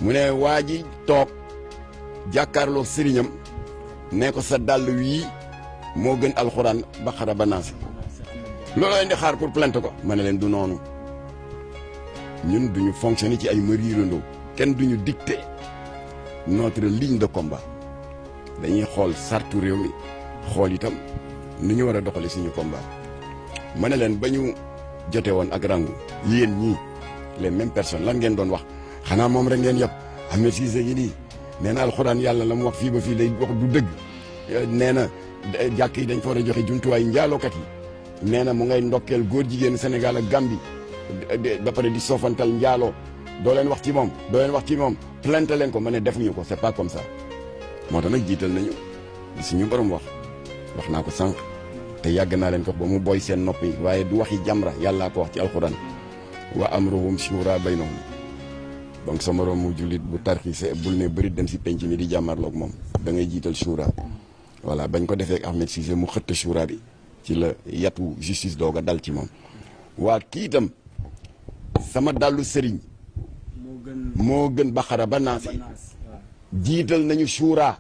mu ne waa ji toog jàkkaarloo sëriñam ne ko sa dàll wii moo gën alxuraan baqara ba naasi loolu leen di xaar pour plainte ko ma ne leen du noonu ñun duñu fonctionner ci ay mariirandoo kenn duñu dicter notre ligne de combat dañuy xool sartu réew mi xool itam nu ñu war a doxale suñu combat ma ne leen ba ñu jote woon ak rangu yéen ñii les mêmes personnes lan ngeen doon wax xanaa moom rek ngeen yëpp Ahmed Cissé yi nii nee na alxuraan yàlla la mu wax fii ba fii lay wax du dëgg nee na jàkk yi dañ fa war a joxe jumtuwaay njaalookat yi nee na mu ngay ndokkeel góor jigéen Sénégal ak Gambie ba pare di soofantal njaaloo doo leen wax ci moom plainte leen ko ma ne defuñu ko c'est pas comme ça moo tax nag jiital nañu di suñu borom wax naa ko sànq te yàgg naa leen ko ba mu boy seen nopp yi waaye du waxi Jamra yàllaa ko wax ci alxuraan wa amruhum shura baynahum donc sa moroom mu jullit bu tarxiise bul ne bëri dem si penc mi di jàmmarloog moom da ngay jiital shura voilà bañ ko defee ak Ahmed Cissé mu xëtt shura bi ci la yatu justice doog a dal ci moom waa kii itam sama dallu sëriñ moo gën baqara ba naasi jiital nañu shura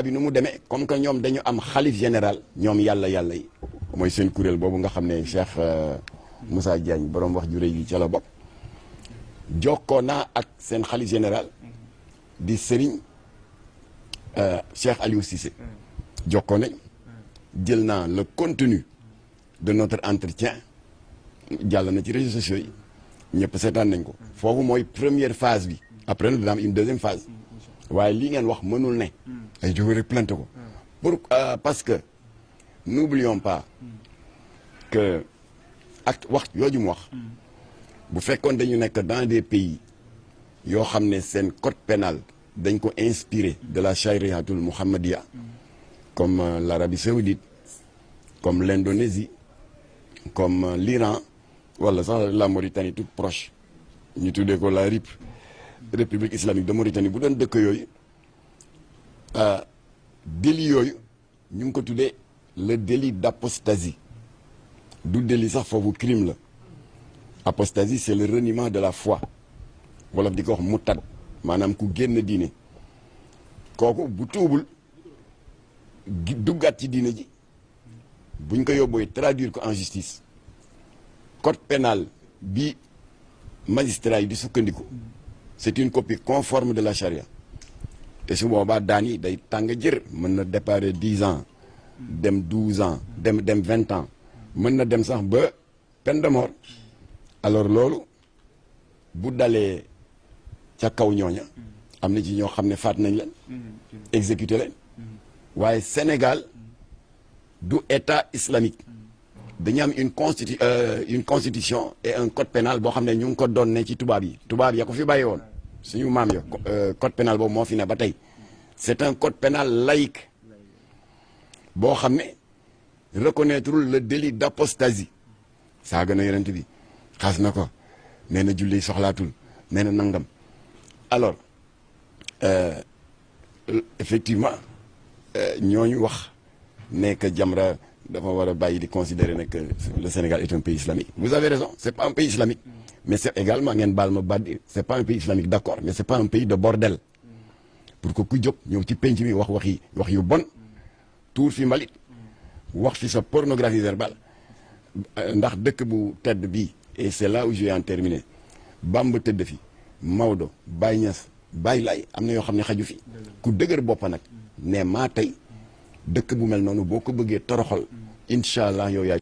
bi nu mu demee comme que ñoom dañu am xalif général ñoom yàlla yi mooy seen kuréel boobu nga xam ne Cheikh Moussa Diagne borom wax ju rëy yi ca la bokk jokkoo naa ak seen xalif général di sëriñ Cheikh Aliou Cissé jokkoo nañ jël naa le contenu de notre entretien jàll na ci réseaux sociaux yi ñëpp seetaan nañ ko foofu mooy première phase bi après dina am une deuxième phase waaye lii ngeen wax mënul ne ay jóge rek plainte ko parce que n'oublions pas que ak wax yooju mu wax bu fekkoon dañu nekk dans des pays yoo xam ne seen code pénal dañ ko inspiré de la chariatul muhammadiya comme l'Arabie saoudite comme l'Indonésie comme l'Iran wala sax la Mauritanie toute proche ñu tuddee ko la RIP République islamique de Mauritanie bu doon dëkk yooyu délit yooyu ñu ngi ko tuddee le délit d'apostasie du délit sax foofu crime la apostasie c'est le reniement de la foi wolof di ko wax murtad maanaam ku génn diine kooku bu tuubul duggaat ci diine ji buñ ko yóbbooy traduire ko en justice code pénal bi magistrat yi di sukkandiku c'est une copie conforme de la charia te su boobaa daan yi day tàng jër mën na déparé 10 ans dem 12 ans dem 20 ans mën na dem sax ba peine de mort alors loolu bu dalee ca kaw ñooña am na ci ñoo xam ne faat nañ leen exécuté leen waaye Sénégal du état islamique dañu am une constitution et un code pénal boo xam ne ñu ngi ko doon ne ci tubaab ya ko fi bàyyi woon suñu maam ya code pénal boobu moo fi ne ba tey c'est un code pénal laïque boo xam ne reconnaître le délit d'apostasie saaga na yonent bi xas na ko nee na julli soxlaatul nee na nangam alors effectivement ñooñu wax ne que Jamra dafa war a bàyyi di considérer ne que le Sénégal est un pays islamique vous avez raison c'est pas un pays islamique mais c'est également ngeen baal ma baat c'est pas un pays islamique d'accord mais c'est pas un pays de bordel pour que ku jóg ñëw ci penc mi wax yu bon tuur fi mbalit wax fi sa pornographie verbale ndax dëkk bu tedd bii et c'est là où je vais en terminer Bamba tëdd fi Maodo Baye Niass Baye Laye am na yoo xam ne xaju fi ku dëgër boppa nag ne maa tey dëkk bu mel noonu boo ko bëggee toroxal incha allah yow yaay